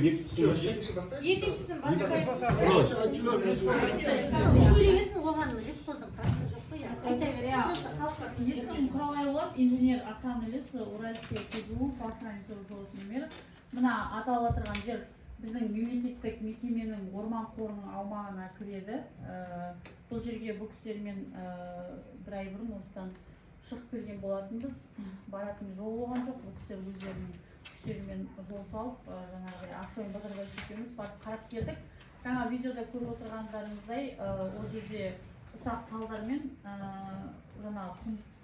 Екіншісін Есім құралайлар инженер Ақан Елес Уральская КГУ Фахрани номер. Мына аталып отырған жер біздің мемлекеттік мекеменің орман қорының аумағына кіреді. Бұл жерге бұл кісілермен бір ай бұрын осыдан шығып келген болатынбыз. Баратын жол болған жоқ. Бұл кісілер өздерінің күштерімен жол салып, жаңағыдай Ақшойын Базарбай екеуміз барып қарап келдік. Жаңа видеода көріп отырғандарыңыздай, ол жерде ұсақ талдармен жаңағы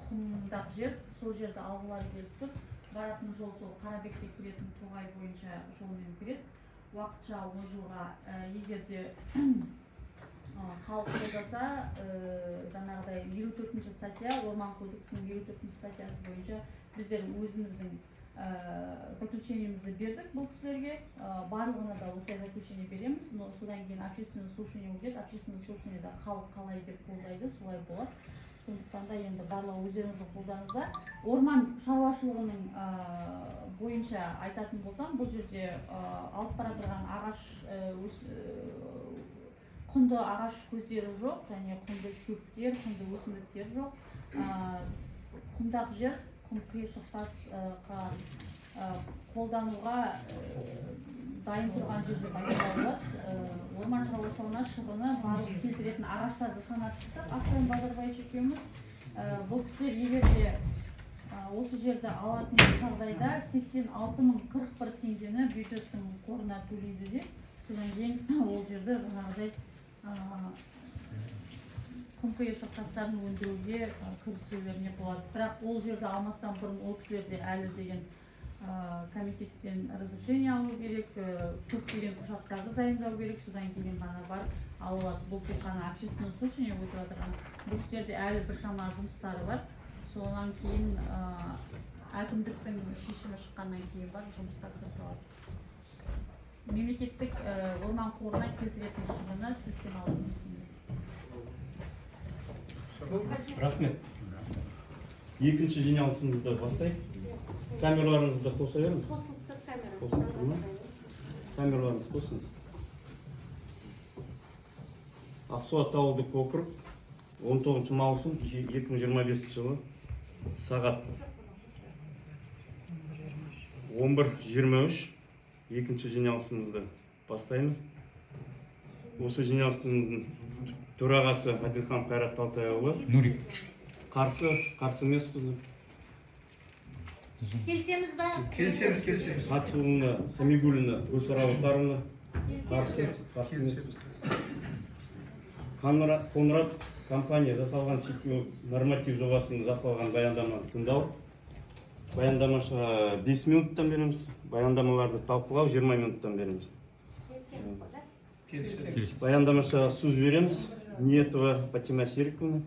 құмдақ жер, сол жерді алғылары келіп тұр. Баратын жол сол Қарабекке кіретін Тоғай бойынша жолмен кіреді. Уақытша 10 жылға егерде халық қолдаса, жаңағыдай 54-ші статья, Орман кодексінің 54-ші статьясы бойынша біздер өзіміздің заключениемізді бердік бұл кісілерге. Барлығына да осылай заключение береміз. Содан кейін общественное слушание өтеді. Общественное слушаниеда халық қалай деп қолдайды, солай болады. Сондықтан да енді барлығы өздеріңіздің қолдарыңызда. Орман шаруашылығының бойынша айтатын болсам, бұл жерде алып бара тұрған ағаш, құнды ағаш көздері жоқ, және құнды шөптер, құнды өсімдіктер жоқ. Құмдақ жер, құм қиыршық тасқа қолдануға дайын тұрған жерде байқалады. Орман шаруашылығына шығыны барлық келтіретін ағаштарды санап шықтық. Ақшойын Базарбай екеуміз бұл кісілер егерде осы жерді алатын жағдайда 86.041 теңгені бюджеттің қорына төлейді де, содан кейін ол жерді жаңағыдай құм қиыршық тастарын өндіруге кірісулеріне болады. Бірақ ол жерді алмастан бұрын ол кісілерде әлі деген комитеттен разрешение алу керек, көптеген құжаттарды дайындау керек, содан кейін ғана барып алады. Бұл тек қана общественное слушание өтіп отырған. Бұл кісілерде әлі біршама жұмыстары бар. Содан кейін әкімдіктің шешімі шыққаннан кейін бар жұмыстар жасалады. Мемлекеттік орман қорына келтіретін шығыны 86 теңге. Рахмет. Екінші жиналысымызды бастайық. Камераларыңызды қоса беріңіз. Қосылды ма? Камераларыңыз қосыңыз. Ақсуат ауылдық округ 19 маусым 2025 жылы сағат 11:23 екінші жиналысымызды бастаймыз. Осы жиналысымыздың төрағасы Адилхан Қайрат Талтайұлы. Қарсы емеспіз. Келсеміз ба? Келсеміз. Қатысуына Самигулина Гүлсара Отаровна. Қарсы емеспіз. Конрад компания жасалған норматив жобасының жасалған баяндама тыңдау. Баяндамашы 5 минуттан береміз. Баяндамаларды талқылау 20 минуттан береміз. Баяндамашы сөз береміз. Ниетова Патима Сериковна.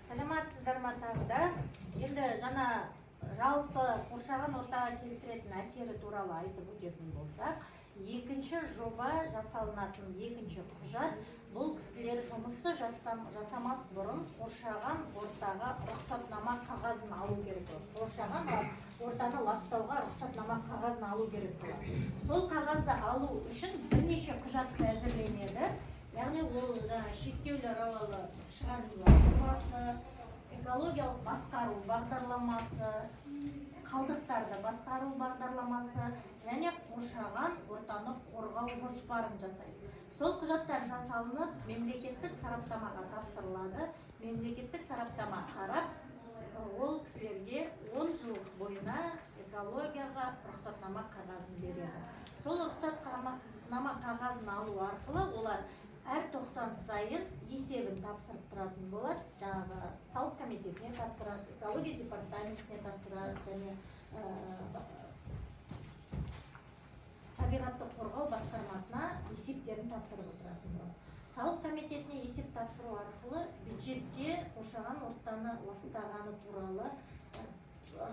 Саламатсыздар ма тағы да? Енді жаңа жалпы қоршаған ортаға келтіретін әсері туралы айтып өтетін болсақ, екінші жоба жасалынатын екінші құжат бұл кісілер жұмысты жасамас бұрын қоршаған ортаға рұқсатнама қағазын алу керек болады. Қоршаған ортаны ластауға рұқсатнама қағазын алу керек болады. Сол қағазды алу үшін бірнеше құжат әзірленеді. Яғни ол шектеулі аралығы шығарылған жобасы, экологиялық басқару бағдарламасы, қалдықтарды басқару бағдарламасы және қоршаған ортаны қорғау жоспарын жасайды. Сол құжаттар жасалынып, мемлекеттік сараптамаға тапсырылады. Мемлекеттік сараптама қарап, ол кісілерге 10 жыл бойына экологияға рұқсатнама қағазын береді. Сол рұқсатнама қағазын алу арқылы олар әр 90 сайын есебін тапсырып тұратын болады. Жаңағы салық комитетіне тапсырады, экология департаментіне тапсырады және табиғатты қорғау басқармасына есептерін тапсырып отыратын болады. Салық комитетіне есеп тапсыру арқылы бюджетке қоршаған ортаны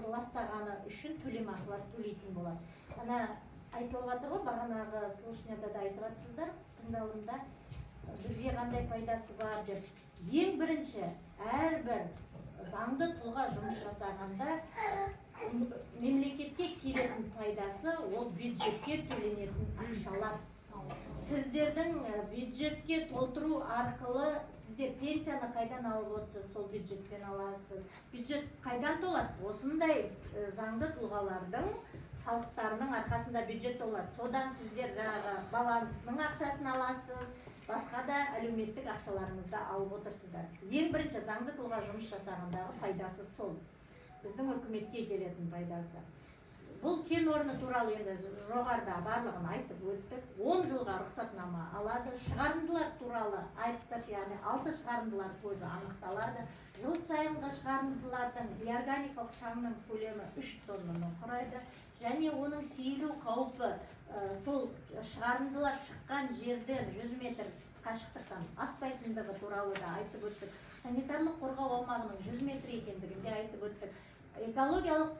ластағаны үшін төлемақылар төлейтін болады. Жаңа айтылып жатыр ғой, бағанағы слушанияда да айтып жатсыздар, тыңдалымда бізге қандай пайдасы бар деп. Ең бірінші, әрбір заңды тұлға жұмыс жасағанда мемлекетке келетін пайдасы ол бюджетке төленетін ақшалар. Сіздердің бюджетке толтыру арқылы сіздер пенсияны қайдан алып отырсыз, сол бюджеттен аласыз. Бюджет қайдан толады? Осындай заңды тұлғалардың салықтарының арқасында бюджет толады. Содан сіздер жаңағы баланың ақшасын аласыз, басқа да әлеуметтік ақшаларыңызды алып отырсыздар. Ең бірінші заңды тұлға жұмыс жасағандағы пайдасы сол. Біздің үкіметке келетін пайдасы. Бұл кен орны туралы енді жоғарыда барлығын айтып өттік. 10 жылға рұқсатнама алады. Шығарындылар туралы айттық, яғни 6 шығарындылар көзі анықталады. Жыл сайынғы шығарындылардың биорганикалық шаңның көлемі 3 тоннаны құрайды. Және оның сейілу қаупі сол шығарындылар шыққан жерден 100 метр қашықтықтан аспайтындығы туралы да айтып өттік. Санитарлық қорғау аумағының 100 метр екендігін де айтып өттік. Экологиялық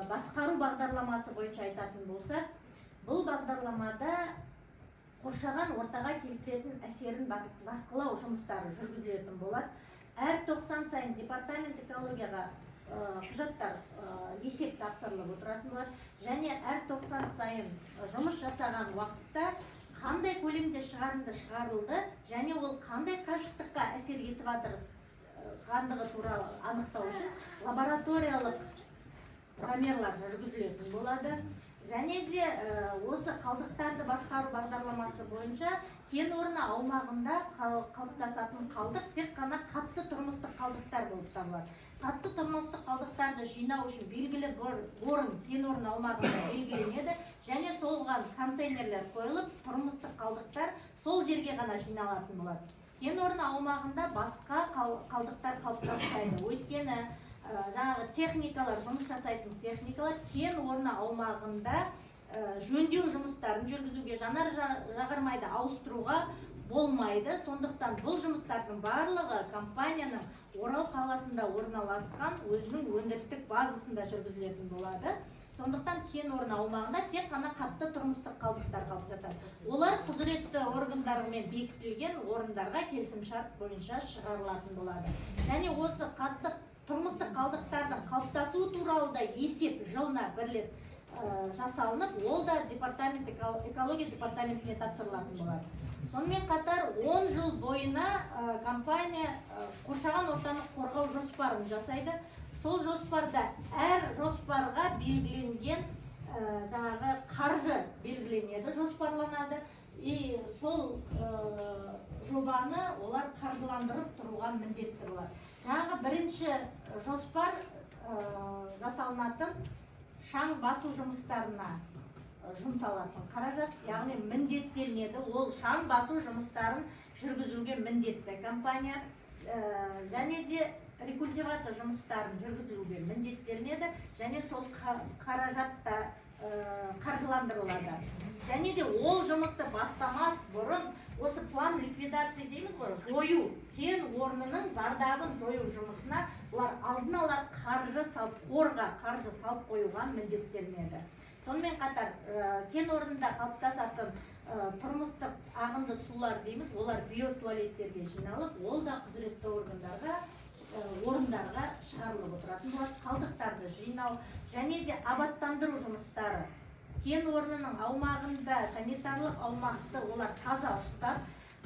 басқару бағдарламасы бойынша айтатын болсақ, бұл бағдарламада қоршаған ортаға келтіретін әсерін бақылау жұмыстары жүргізілетін болады. Әр 90 сайын департамент экологияға құжаттар есеп тапсырылып отыратын болады. Және әр 90 сайын жұмыс жасаған уақытта қандай көлемде шығарынды шығарылды және ол қандай қашықтыққа әсер етіп жатыр қандығы туралы анықтау үшін лабораториялық замерлар жүргізілетін болады. Және де осы қалдықтарды басқару бағдарламасы бойынша кен орны аумағында қалыптасатын қалдық тек қана қатты тұрмыстық қалдықтар болып табылады. Қатты тұрмыстық қалдықтарды жинау үшін белгілі бір орын кен орны аумағында белгіленеді және солған контейнерлер қойылып, тұрмыстық қалдықтар сол жерге ғана жиналатын болады. Кен орны аумағында басқа қалдықтар қалыптаспайды. Өйткені жаңағы техникалар, жұмыс жасайтын техникалар кен орны аумағында жөндеу жұмыстарын жүргізуге, жанар-жағармайды ауыстыруға болмайды. Сондықтан бұл жұмыстардың барлығы компанияның Орал қаласында орналасқан өзінің өндірістік базасында жүргізілетін болады. Сондықтан кен орны аумағында тек қана қатты тұрмыстық қалдықтар қалыптасады. Олар құзыретті органдармен бекітілген орындарға келісімшарт бойынша шығарылатын болады. Және осы қатты тұрмыстық қалдықтардың қалыптасуы туралы да есеп жылына бір рет жасалынып, ол да экология департаментіне тапсырылатын болады. Сонымен қатар 10 жыл бойына компания қоршаған ортаны қорғау жоспарын жасайды. Сол жоспарда әр жоспарға белгіленген жаңағы қаржы белгіленеді, жоспарланады. И сол жобаны олар қаржыландырып тұруға міндетті болады. Жаңағы бірінші жоспар жасалынатын шаң басу жұмыстарына жұмсалатын қаражат, яғни міндеттелінеді. Ол шаң басу жұмыстарын жүргізуге міндетті компания. Және де рекультивация жұмыстарын жүргізуге міндеттелінеді. Және сол қаражатта қаржыландырылады. Және де ол жұмысты бастамас бұрын осы план ликвидация дейміз ғой, жою, кен орнының зардабын жою жұмысына олар алдын ала қаржы салып, қорға қаржы салып қоюға міндеттелінеді. Сонымен қатар кен орнында қалыптасатын тұрмыстық ағынды сулар дейміз, олар биотуалеттерге жиналып, ол да құзыретті орындарға шығарылып отыратын болады. Қалдықтарды жинау және де абаттандыру жұмыстары. Кен орнының аумағында санитарлық аумақты олар таза ұстап,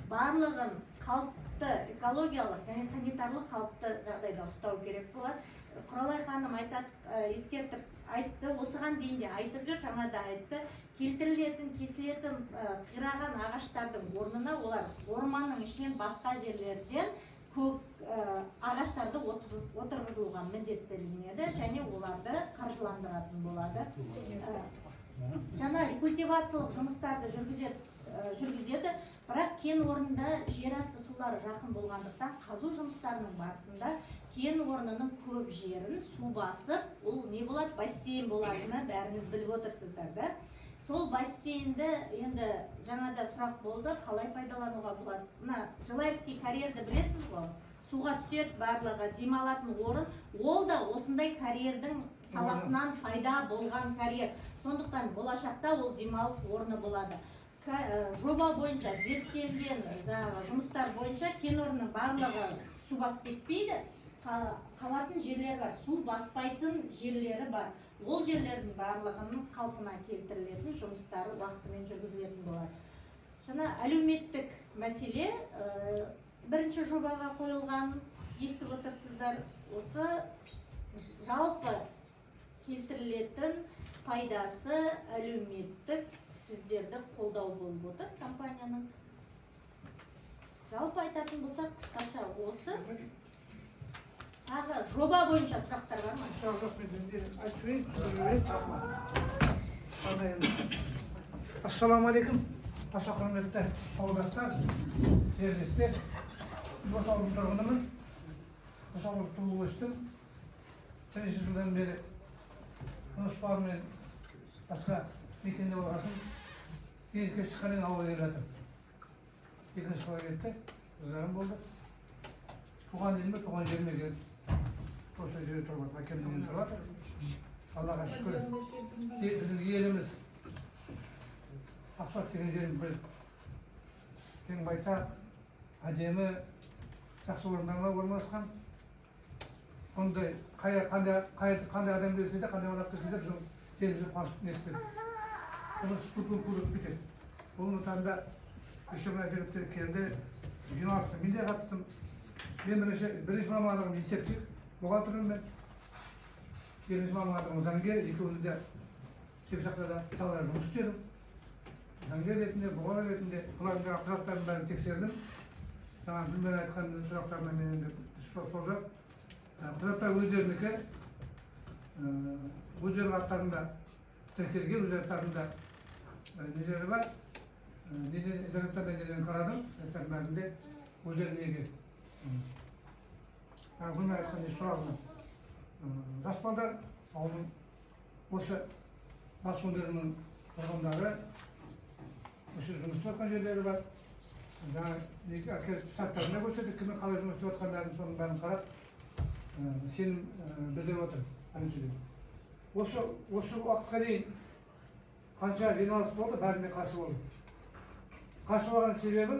барлығын қалыпты экологиялық және санитарлық қалыпты жағдайда ұстау керек болады. Құралай ханым ескертіп айтты, осыған дейін де айтып жүр, жаңа да айтты, келтірілетін, кесілетін қираған ағаштардың орнына олар орманның ішінен басқа жерлерден көк ағаштарды отырғызуға міндеттелінеді және оларды қаржыландыратын болады. Жаңа рекультивациялық жұмыстарды жүргізеді, бірақ кен орнында жерасты сулары жақын болғандықтан қазу жұмыстарының барысында кен орнының көп жерін су басып, ол не болады? Бассейн болатыны бәріңіз біліп отырсыздар, да? Сол бассейнді енді жаңада сұрақ болды, қалай пайдалануға болады? Мына Жылаевский карьерді білесіз ғой? Суға түседі, барлығы демалатын орын, ол да осындай карьердің саласынан пайда болған карьер. Сондықтан болашақта ол демалыс орны болады. жоба бойынша зерттелген жаңағы жұмыстар бойынша кен орнының барлығы су басып кетпейді. Қалатын жерлері бар, су баспайтын жерлері бар. Ол жерлердің барлығының қалпына келтірілетін жұмыстары уақытымен жүргізілетін болады. Жаңа әлеуметтік мәселе бірінші жобаға қойылған, естіп отырсыздар. Осы жалпы келтірілетін пайдасы әлеуметтік сіздерді қолдау болып отыр компанияның. Жалпы айтатын болсақ, қысқаша осы. Тағы жоба бойынша сұрақтар бар ма? Ассаламу алейкум. Аса құрметті ауылдастар, жерлестер. Осы ауылдың тұрғынымын. Осы ауылда туып өстім. Бірінші жылдан бері жұмысбабымен басқа мекенде болғасын. Екінші шыққаннан ауылға келіп жатырмын. Екінші жылға кетті, қыздарым болды. Туған еліме, туған жеріме келіп осы жерде тұрып жатыр, әкемнен тұрып жатыр. Аллаға шүкір. Біздің еліміз Ақсуат деген жеріміз бір кең байтақ, әдемі, жақсы орындарда орналасқан. Ондай қандай адам келсе де, қандай орап келсе де біздің жерімізді қуанышып нетпеді. Жұмыс көп кетеді. Бұл таңда үшімі жігіттер келді, жиналысқа мен де қатыстым. Мен бірінші мамандығым есепші, бухгалтермін мен. Екінші мамандығым заңгер, екеуіміз де тек шақтада салалар жұмыс істедім. Заңгер ретінде, бухгалтер ретінде бұлардың құжаттарын бәрін тексердім. Жаңа Гүлмира айтқан сұрақтарына мен енді сұрап. Құжаттар өздерінікі, өздерінің аттарында тіркелген, өз аттарында нелері бар. Интернеттен нелерін қарадым, бәрінде өздеріне егер. Гүлмира айтқан сұрағына. Жас балдар, ауылдың осы батыс өңірінің тұрғындары, осы жұмыс істеп жатқан жерлері бар. Жаңа шарттарына көрсетіп, кімнің қалай жұмыс істеп жатқандарын соның бәрін қарап, сенім білдіріп отыр. Осы уақытқа дейін қанша жиналыс болды, бәріне қарсы болды. Қарсы болған себебі,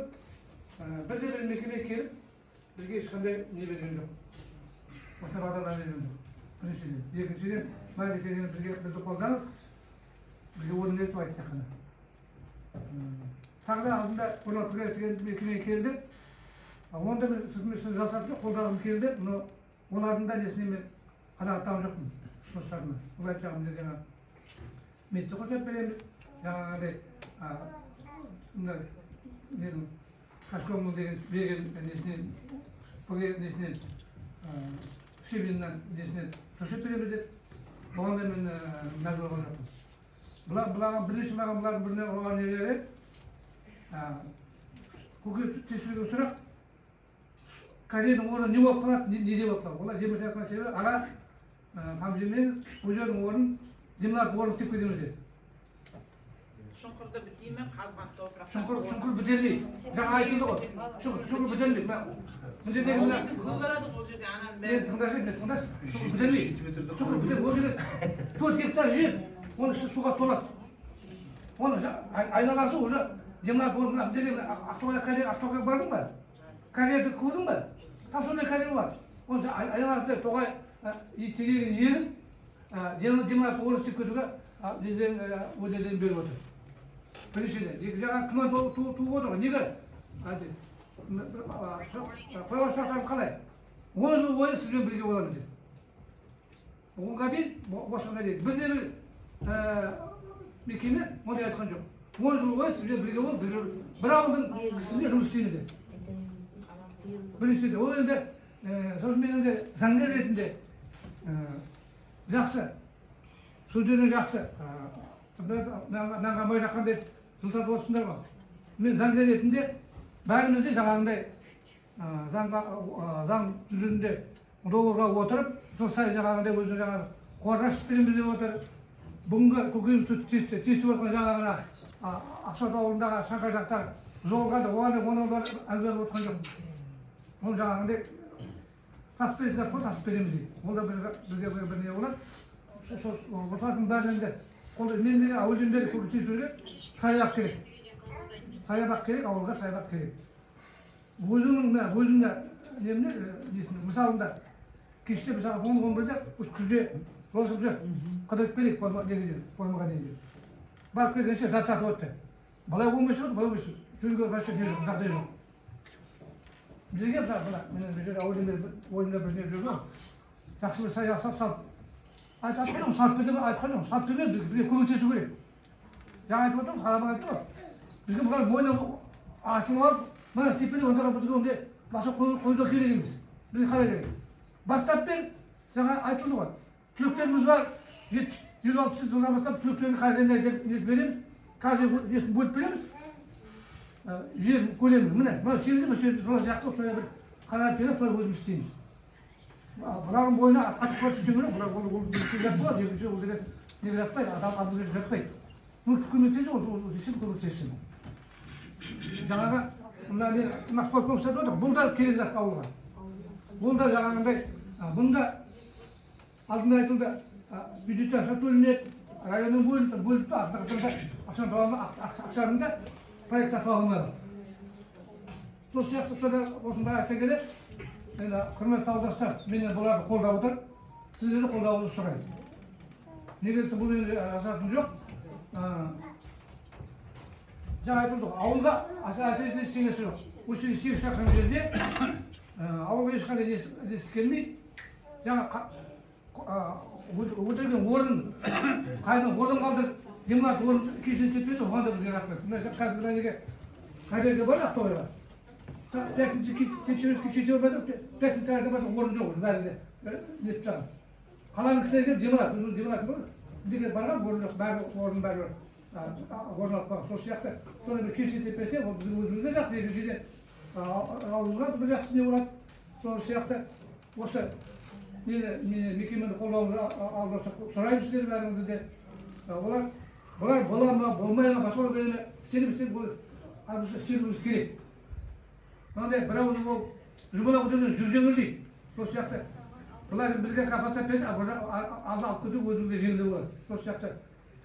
бір мекеме келіп, бізге ешқандай не берген жоқ. Осы бағдарлар берген жоқ. Біріншіден. Екіншіден, мәлімдеген бізді қолдаңыз, бізге орын етіп айтты қана. Тағы да алдында Қорлатып деген мекеме келді. Онда бір сіздің жасатып қолдағым келді, но олардың да несіне мен қанағаттанған жоқпын ұсыныстарына. Бұл айтқанымыз жаңа метті қосып береміз. Жаңағыдай менің Кашкомның деген берген несінен, несінен, Шебеннен несінен төсеп береміз деді. Бұған да мен мәжбүр болған жоқпын. Бұлаған бірінші маған бұлардың біріне оған нелері, көке тесілген сұрақ, Кореяның орны не болып қалады, не де болып қалады. Олар жемір сәткен себебі, ара қамжымен өзердің орнын демлап орын теп кетеміз деді. Шұңқырды бітейме, қазған топырақ. Шұңқыр бітелмей. Жаңа айтылды ғой. Шұңқыр бітелмей. Көгалады ол жерде ананың бәрі. Мен тыңдашы. Шұңқыр бітелмей. Шұңқыр бітелмей. Ол жерде 4 гектар жер, оның іші суға толады. Оның айналасы уже демлап орнына бітелмей. Ақтоғайға бардың ба? Кореяды көрдің ба? Там сондай Корея бар. Оның айналасында тоғай терегін еріп, демлап орын істеп кетуге өздерден беріп отыр. Біріншіден, екі жағынан күмән туып отыр ғой. Неге? Қойған сұрақтарым қалай? 10 жыл бойы сізбен бірге боламыз деді. Оңға дейін, осыған дейін. Бірде-бір мекеме ондай айтқан жоқ. 10 жыл бойы сізбен бірге болып, бір ауылдың кісісінде жұмыс істейміз деді. Біріншіден, ол енді, сосын мен енді заңгер ретінде жақсы, сөздеріне жақсы. Нанғамай жаққан деп жылтат осындар ғой. Мен заңгер ретінде бәрімізде жаңағындай заң жүзінде договорға отырып, жыл сайын жаңағындай өзінің жаңағы қорғашып береміз деп отыр. Бүгінгі көкеміз тесіп отқан жаңағына Ақсуат ауылындағы Шаңқай жақтар жолға да оны әзберіп отқан жоқ. Ол жаңағындай тас бересіздер ғой, тас береміз дейді. Ол да бізге бір не болады. Осылардың бәрінен де мен деген әуелден бері көктесуге саябақ керек. саябақ керек, ауылға саябақ керек. Өзімнің мысалында кеште мысалы 10-11-де күзде жолшыбыз қыдырып келейік формаға дейін. Барып келгенше зат сатып өтті. Былай болмай шығады, былай болмай жүруге вообще жағдай жоқ. Бізге менің ойымда бір не жүрді. Жақсы бір саяқ салып айтқан жоқ, салып берді ме айтқан жоқ, салып берді бізге көмектесу керек. Жаңа айтып отырмын, қалаға айтты ғой. Бізге бұлар мойны артын алып, мына стипендия онда бізге ондай баса қойды керек емес. Бізге қалай керек? Бастап бер, жаңа айтылды ғой. Түлектеріміз бар, 160 жылдан бастап түлектерді қазір береміз, қазір бөліп береміз. Жер көлемі, міне, мына жерде сол жақты осылай бір қарап жинап, солай өзіміз істейміз. Бұлардың бойына қатып көрсетсе керек, бұлар ол жат болады, екінші ол деген неге жатпайды, адам жатпайды. Көмектесін, ол десем көмектесін. Жаңағы, мына спорт комсады отыр, бұл да керек зат ауылға. Бұл да жаңағындай, бұнда алдында айтылды, бюджеттен төленеді, районның бөлініп, ақшарында проектта тоғылмады. Сол сияқты сода осындай айта келе, құрметті ауылдастар, менен бұларды қолдап отыр, сіздерді қолдауыңызды сұраймын. Неге бұл енді асатын жоқ. Жаңа айтылды, ауылға әсіресе ештеңесі жоқ. Осы 8 шақырым жерде ауылға ешқандай несі келмейді. Жаңа өтірген орын, қайдан орын қалдырып, демалыс орын кешін сетпеді, оған да бізге рахмет. Қазір бір әнеге қайдерге бар Ақтоғайға. Кеше бардық, 5 тарихта бардық, орын жоқ, бәрінде нетіп тағын. Қаланың кісілерге демалады, өзіміз демалады ғой. Деге барған орын жоқ, орын бәрі орын алып бақ. Сол сияқты, соны бір кешін сетпесе, ол біздің өзімізде жақсы, екіншіден ауылға бір жақсы не болады. Сол сияқты, осы мекемені қолдауыңызды алдыса сұраймыз сіздер бәріңізді де. Бұлар бола ма, болмай ма, басқа бөлме істеуіміз керек. Мынандай бір ауыз болып, жұмыла көтерген жүргеніңіз дейді. Сол сияқты, бұлар бізге қапастап берсе, алды алып кету өзіңізге жеңілдеу болады. Сол сияқты,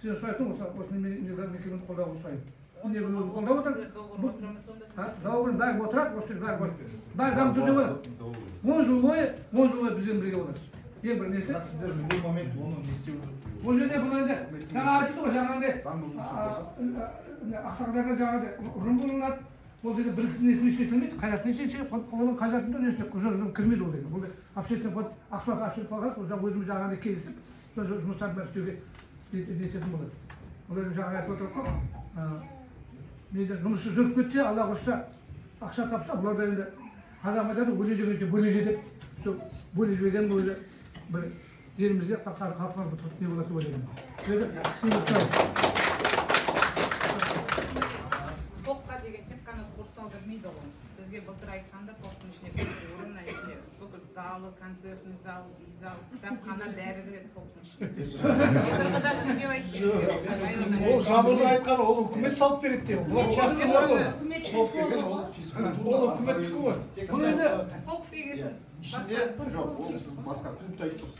сіздер сұрайтын осы мекемені қолдауыңызды сұраймын. Қолдап отыр. Доғырын бәрі отырады, осы бәрі дамытуды болады. 10 жыл бойы бізбен бірге болады. Ең бір несі. Сіздер бұл момент оны не істеп жүрсіз? Бұл жерде бұл енді жаңа айтты ғой, жаңағындай ақсақалдарда жаңағыдай ұрын болынады. Ол деген бір кісінің несіне шетілмейді, қайратын шеше, оның қайратында несіне құзырын кірмейді ол деген. Бұл обществен ақшаға ашып қалған, өзіміз жаңағындай келісіп, сол жұмыстарды істеуге нететін болады. Олардың жаңа айтып отырып қой, жұмысы жүріп кетсе, Алла қосса, ақша тапса, бұларда енді қазақ айтады, бөле жегенше бөле же деп, сол бөле жеген бойы бір жерімізге қалқыған бір не болады деп ойлаймын. Фокқа деген тек қана спорт зал кірмейді ғой. Бізге былтыр айтқанда фоктың ішіне орын ішіне бүкіл залы, концертный зал, үй зал, кітапхана бәрі кіреді фоктың ішіне. Былтырғыда сізге айтты. Ол жабылды айтқан, ол үкімет салып береді деп. Бұлар частылар ғой. Ол үкіметтікі ғой. Фок дегенсің. Ішінде жоқ, ол сіз басқа клубта айтып тұрсыз.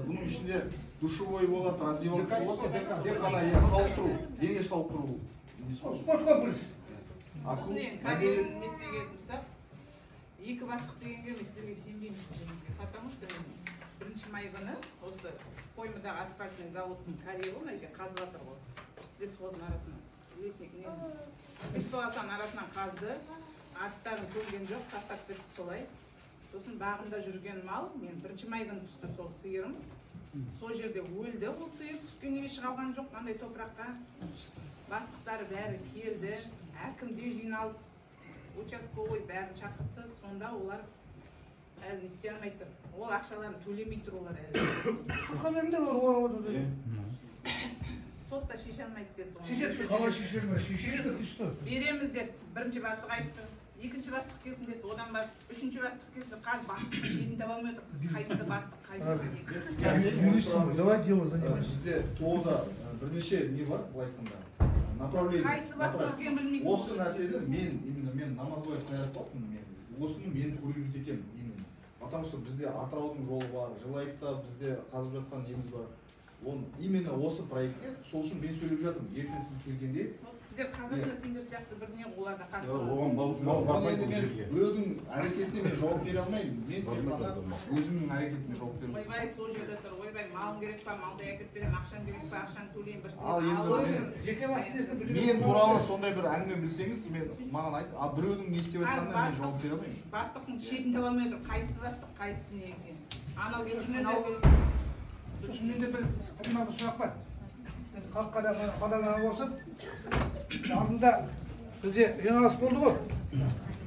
Бұның ішінде душевой болады, раздевалка болады, тек қана сауықтыру, дене сауықтыру. Спорт комплекс. Сосын енді кәдең несіне тұрсақ, 2 бастық дегенге мен сіздерге сенбеймін. Потому что 1 май күні осы Қоймыдағы асфальтный заводтың карьері мына жерде қазып жатыр ғой. Лесхоздың арасынан, лесник арасынан қазды, аттарын көрген жоқ, тастап кетті солай. Сосын бағымда жүрген мал, мен 1 май күні түсті сол сиырым. Сол жерде өлді, ол сиыр түскен еш қалған жоқ, қандай топыраққа. Бастықтары бәрі келді, әкімде жиналып, участковый бәрін шақыртты, сонда олар әлі не істей алмай тұр. Ол ақшаларын төлемей тұр олар әлі. Сотта шеше алмайды деді. Қалай шешеміз? Береміз деді, 1 бастық айтты. 2 бастық келсін деді, одан бар 3 бастық келсін, қазір бастық шетін таба алмай отыр. Қайсысы бастық, қайсысы. Давай дело занимайся. Бізде ТО-да бірнеше не бар, былай айтқанда, направление. Қайсы бастық екенін білмейсің. Осы нәрсені мен Намазбаев Қайрат болатынмын, осыны мен көргізіп етемін именно. Потому что бізде Атыраудың жолы бар, Жылайықта бізде қазып жатқан неміз бар. Именно осы проектке сол үшін мен сөйлеп жатырмын. Ертең сіз келгенде сіздер қазір сендер сияқты біріне оларда қатты Оған енді мен біреудің әрекетіне мен жауап бере алмаймын. Мен тек қана өзімнің әрекетіме жауап беремін. ойбай сол жерде тұр ойбай малың керек па малды әкеліп беремін ақшаң керек па ақшаны төлеймін бір Ал енді жеке басын мен туралы сондай бір әңгіме білсеңіз, мен маған айт, ал біреудің не істеп жатқанына мен жауап бере алмаймын. бастықтың шетін таба алмай отыр қайсысы бастық қайсысы не екен анау келсін мынау келсін сосын менде бір мына бір сұрақ бар. Енді халыққа да қадағаланып болсын. Алдында бізде жиналыс болды ғой.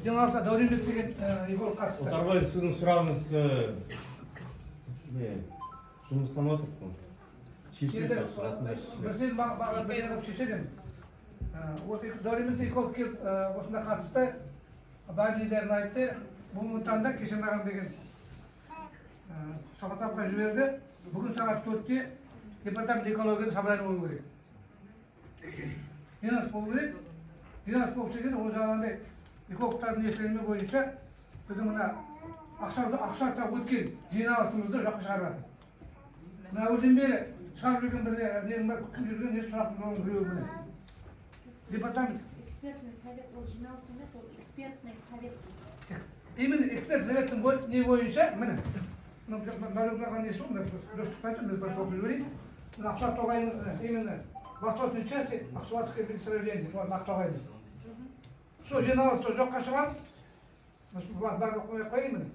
Жиналысқа Дәуренбек деген Егор қатысты. Отарбай, сіздің сұрағыңызды жұмыстан отырып қой. Шешіліп жатыр, расында шешіліп. Бірден баға шешеден. Осы Дәуренбек Егор келіп осында қатысты. Бар лидерін айтты. Бүгінгі таңда Кешенаған деген Сағатапқа жіберді. Бүгін сағат 4-те департамент экологияда собрание болу керек. Жиналыс болу керек. Жиналыс болып секен ол жағында экологтардың ескерме бойынша біздің мына ақшақта өткен жиналысымызды жоққа шығарып жатыр. Мына өзден бері шығарып жүрген бір ненің бар, күтіп жүрген не сұрақтың біреуі міне. Департамент. Экспертный совет, ол жиналыс емес, ол экспертный совет. Именно эксперт советтің не бойынша міне. Налогтарға несі ғой, дұрыстық айтып, біз басып жіберейік. Мына Ақтоғайдың именно восточной части Ақсуатское представление, Ақтоғайдың. Сол жиналысты жоққа шығарып, барлық қойып қойайын міне.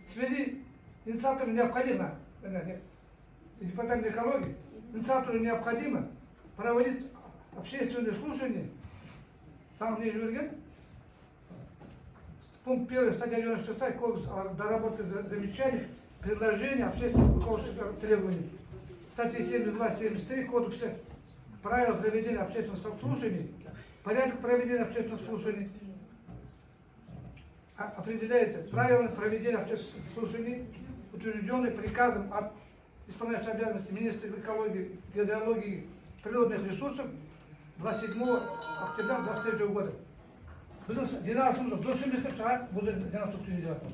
В связи инициатору необходимо, департамент экологии, инициатору необходимо проводить общественные слушания. Там где жіберген, пункт 1, статья 96, кодекс о доработке замечаний, предложений общественных экологических требований. Статья 72-73 Кодекса правил проведения общественных слушаний, порядок проведения общественных слушаний. Определяется правила проведения общественных слушаний, утвержденные приказом от исполняющего обязанности министра экологии, гидрологии, природных ресурсов 27 октября 2023 года. Біздің жиналысымыз дұрыс емес деп шығарып, бұл жиналыс өткізуге деп жатыр.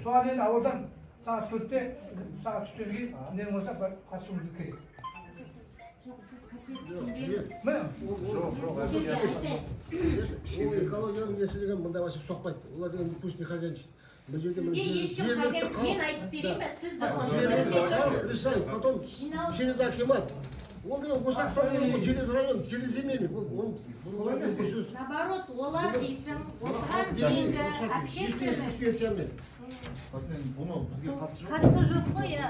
Соған енді ауылдан сағат 4-те, сағат 3-тен кейін нені болса қатысуымыз керек. Экологияның несі деген мында вообще соқпайды. Олар деген пусть не хозяйничает. Сізге ешкім хозяин, мен айтып берейін бе, сіз решает, потом через акимат. Он деген госактор, через район, через земельник. наоборот, олар дейсің, осыған дейінгі общественный сессиямен. Бұны бізге қатысы жоқ. қатысы жоқ қой, иә.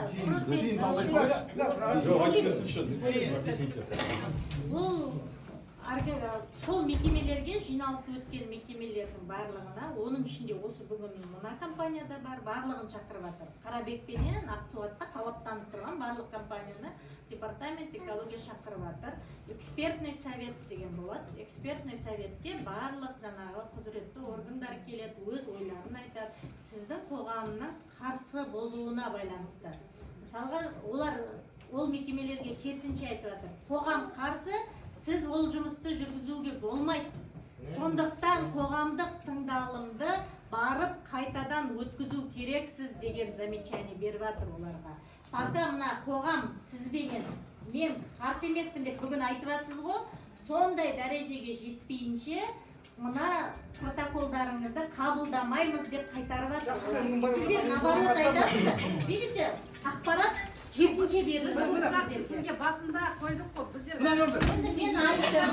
Бұл сол мекемелерге, жиналыс өткен мекемелердің барлығына, оның ішінде осы бүгін мына компанияда бар, барлығын шақырып жатыр. Қарабекпенен Ақсуатқа талаптанып тұрған барлық компанияны департамент экология шақырып жатыр. Экспертный совет деген болады. Экспертный советке барлық жаңағы құзыретті органдар келеді, өз ойларын айтады. Сіздің қоғамның қарсы болуына байланысты. Мысалға, олар ол мекемелерге керісінше айтып жатыр. Қоғам қарсы, сіз ол жұмысты жүргізуге болмайды. Сондықтан қоғамдық тыңдалымды барып қайтадан өткізу керексіз деген замечание беріп жатыр оларға. Ата мына қоғам сізбенен мен қарсы емеспін деп бүгін айтып жатсыз ғой, сондай дәрежеге жетпейінше мына протоколдарыңызды қабылдамаймыз деп қайтарып жатыр. Сіздер наоборот айтасыздар. Видите, ақпарат керісінше беріліп жатыр. Сізге басында қойдық қой, біздер. Мен айттым,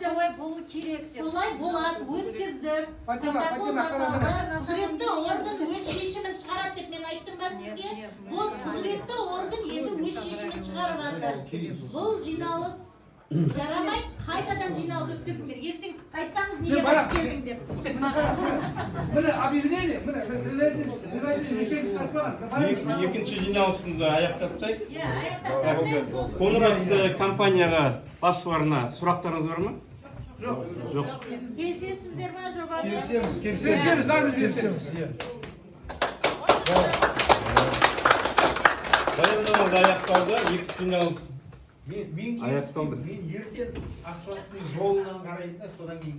Солай болу керек деп. солай болады, өткіздік. Протокол жасалды, құзыретті орган өз шешімін шығарады деп мен айттым ба сізге? Бұл құзыретті орган енді өз шешімін шығарып жатыр. Бұл жиналыс жарамай, қайтадан жиналыс өткізіңдер. Ертең қайтсаңыз неге барып келдің деп. Міне объявление, Екінші жиналысында аяқтап тастайық. Иә, аяқтап тастайық сосын. Қоңыратты компанияға басшыларына сұрақтарыңыз бар ма? жоқ. Жоқ. Келісесіздер ма жобамен? Келісеміз, бәріміз келісеміз. Баяндамамыз аяқталды, екінші жиналыс Мен аяқталды. мен ертең Ақсуаттың жолынан қараймын да содан кейін.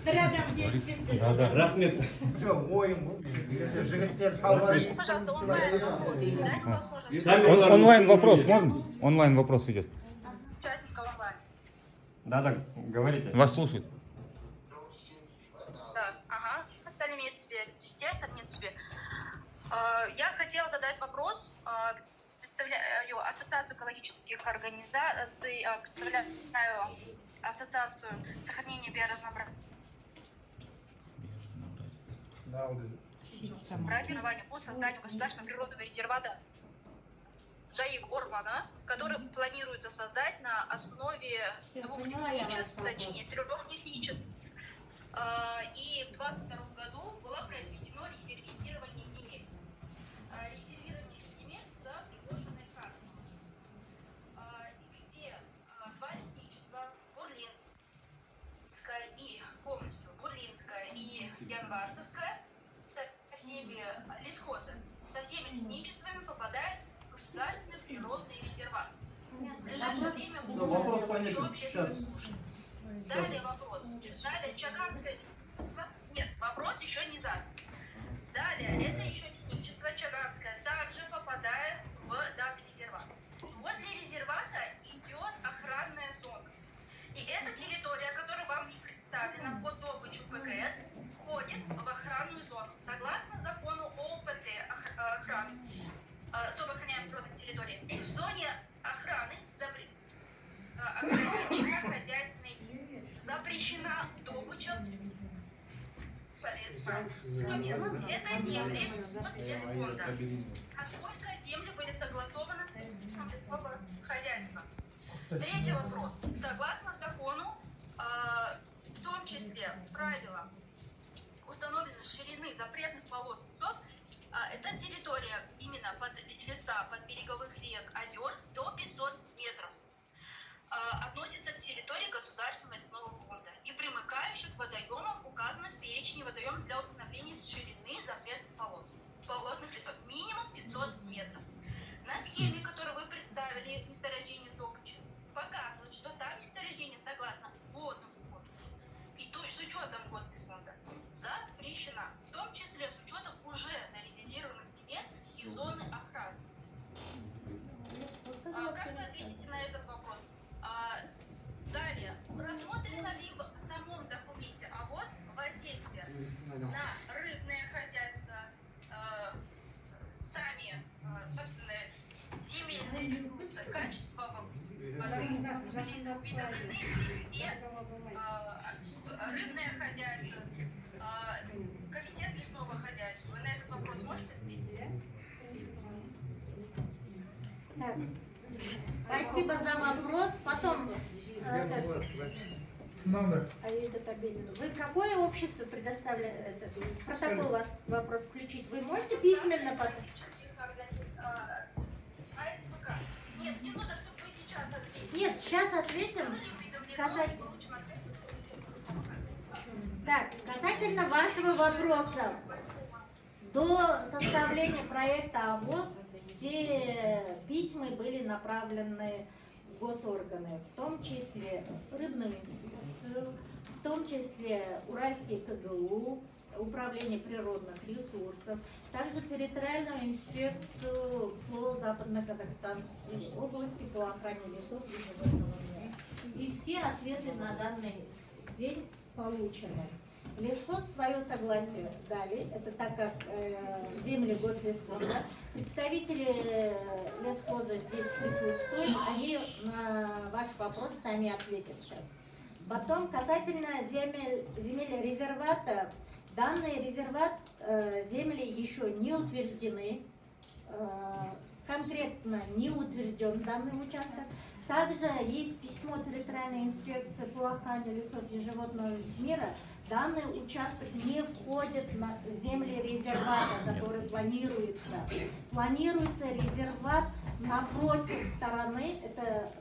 Бір адам келіспепті. Рахмет. Жоқ, ойым ғой. Жігіттер шалбар. Онлайн вопрос можно? Онлайн вопрос идет. Участников онлайн. Да, говорите. Вас слушают. Да, ага. Сәлеметсіз себе. Сәлеметсіз себе. Я хотела задать вопрос. Представляю Ассоциацию экологических организаций, представляю Ассоциацию сохранения биоразнообразия по созданию государственного природного резервата Жайык Ормана, который планируется создать на основе двух лесничеств, точнее 3 лесничеств. И в 2022 году было произведено резервирование земель. Резервирование земель с предложенной картой, где 2 лесничества, Бурлинская и полностью Бурлинская и Январцевская, со всеми лесхозы, со всеми лесничествами попадает в государственный природный резерват. В ближайшее время будут еще общественные слушания. Далее вопрос. Далее Чаганское лесничество. Нет, вопрос еще не задан. Далее, это еще лесничество Чаганское также попадает в данный резерват. Возле резервата идет охранная зона. И эта территория, которая вам не представлена под добычу ПКС, входит в охранную зону. Согласно закону ОПТ охраны, особо охраняемой природной территории, в зоне охраны хозяйственной деятельности запрещена добыча полезных. Это земли Гослесфонда. Насколько земли были согласованы с лесного хозяйства? Третий вопрос. Согласно закону, в том числе правила установлены ширины запретных полос лесов, это территория именно под леса, под береговых рек, озер до 500 метров. Относится к территории государственного лесного фонда и примыкающих к водоемам указано в перечне водоемов для установления ширины запретных полосных лесов минимум 500 метров. На схеме, которую вы представили, месторождение добычи, показывает, что там месторождение согласно водному фонду и то, с учетом Гослесфонда запрещена, в том числе с учетом уже зарезервированных земель и зоны охраны. Как вы ответите на этот вопрос? Далее, рассмотрено ли в самом документе ОВОС воздействие на рыбное хозяйство, сами, собственно, земельные ресурсы, качество воды, видовые все, рыбное хозяйство, комитет лесного хозяйства? Вы на этот вопрос можете ответить? Так. Спасибо за вопрос. Потом вы какое общество предоставляете? Протокол вас вопрос включить. Вы можете письменно потом? Нет, мне нужно, чтобы вы сейчас ответили. Нет, сейчас ответим. Так, касательно вашего вопроса. До составления проекта ОВОС все письма были направлены в госорганы, в том числе Рыбную инспекцию, в том числе Уральский КГУ, Управление природных ресурсов, также территориальную инспекцию по Западно-Казахстанской области по охране лесов и животного мира. И все ответы на данный день получены. Лесхоз свое согласие дали, это так как земли Гослесфонда. Представители лесхоза здесь присутствуют, они на ваш вопрос сами ответят сейчас. Потом, касательно земель резервата, данный резерват, земли еще не утверждены, конкретно не утвержден данный участок. Также есть письмо территориальной инспекции по охране лесов и животного мира. Данный участок не входит на земли резервата, который планируется. Планируется резерват напротив стороны, это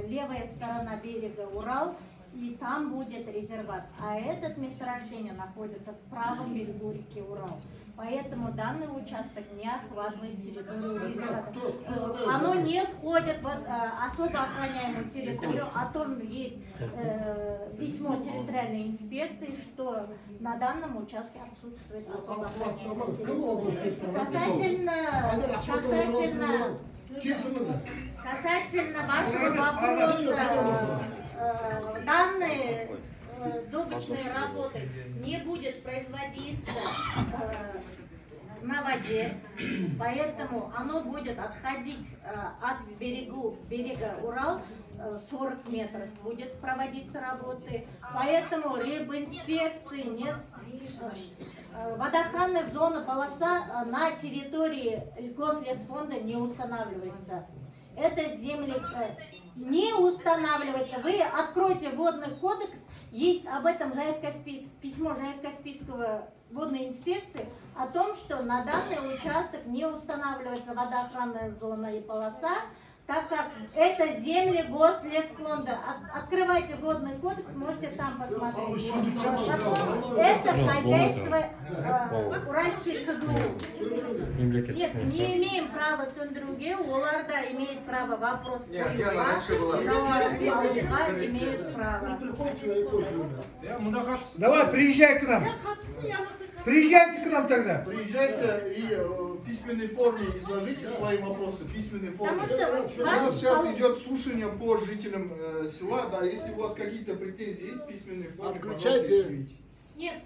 левая сторона берега Урал, и там будет резерват. А этот месторождение находится в правом берегу реки Урал. Поэтому данный участок не охватывает территорию резервата. Оно не входит в особо охраняемую территорию. О том есть письмо территориальной инспекции, что на данном участке отсутствует особо охраняемая территория. Касательно вашего вопроса данные добычные работы не будет производиться на воде, поэтому оно будет отходить от берега Урал 40 метров будет проводиться работы, поэтому рыбинспекции нет. Водоохранная зона, полоса на территории Гослесфонда не устанавливается. Это земли не устанавливается. Вы откройте водный кодекс, есть об этом письмо Каспийского водной инспекции о том, что на данный участок не устанавливается водоохранная зона и полоса, так как это земли Гослесфонда. Открывайте водный кодекс, можете там посмотреть. Потом это хозяйство Уральских КГУ. Нет, не имеем права сөндіруге, олар да имеет право вопрос имеют право. Давай, приезжай к нам. Приезжайте к нам тогда. Приезжайте и в письменной форме изложите свои вопросы в письменной форме. Потому что У нас сейчас идет слушание по жителям села, да, если у вас какие-то претензии есть в письменной форме, Отключайте. пожалуйста, Нет,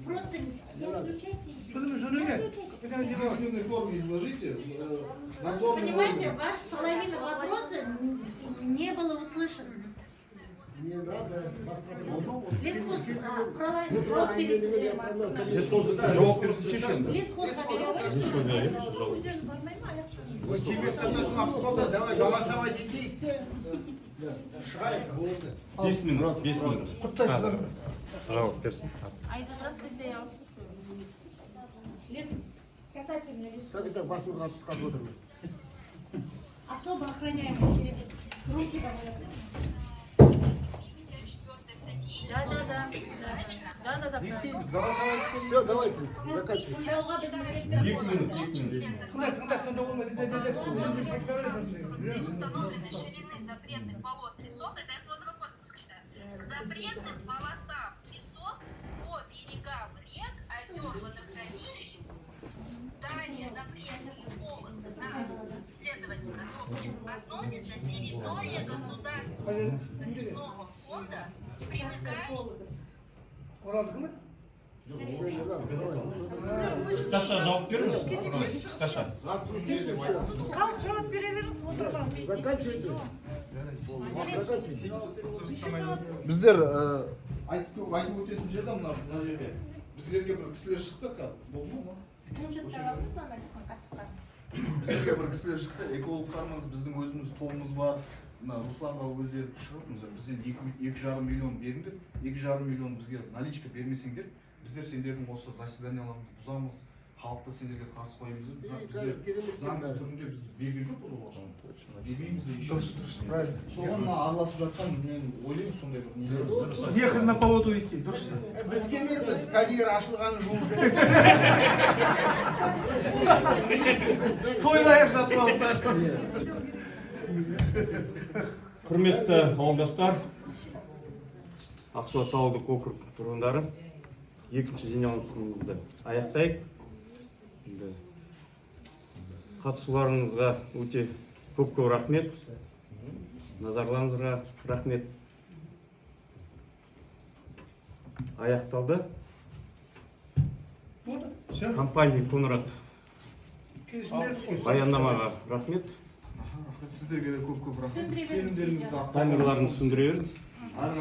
просто не отключайте. в письменной форме изложите. Понимаете, ваша половина вопроса не было услышано. Не надо. Давай голосовать иди. 5 минут, 10 минут. Пожалуйста, Айда, здравствуйте, я вас слушаю. Касательно лесов. Как это вас отходит? Особо охраняемые территории. Руки помогают. 54 статьи. Да. Все, давайте, заканчивайте. Установленной ширины запретных полос лесов, это я с водного кодекса прочитаю, запретным полосам лесов по берегам рек, озер, водохранилищ, далее запретные полосы на, следовательно, относится территория государственного лесного фонда, примыкающая. Қысқаша жауап беріңіз. Қысқаша. Заканчивайте. Біздер айтып өтетін жерде мына жерде біздерге бір кісілер шықты, болды ма? Біздерге бір кісілер шықты, экологтарымыз, біздің өзіміз тобымыз бар. Мына Русланға өздері шығып, бізден 2,5 миллион беріңдер, 2,5 миллион бізге наличка бермесеңдер, біздер сендердің осы заседанияларыңды бұзамыз, халықты сендерге қарсы қоямыз. Біздер заң түрінде біз берген жоқпыз ол ақшаны. Бермейміз де еще. Дұрыс, правильно. Соған араласып жатқан мен ойлаймын сондай бір нелер. Ехали на поводу идти, дұрыс. Бізге берміз, карьера ашылғаны жол керек. Тойлайық жатып алып. Құрметті ауылдастар, Ақсуат ауылдық округ тұрғындары, екінші жиналысымызды аяқтайық. Қатысушыларыңызға өте көп рахмет. Назарларыңызға рахмет. Аяқталды. Компания Конрад баяндамаға рахмет. Сіздерге де көп рахмет. Сенімдеріңізді Камераларын сөндіре беріңіз.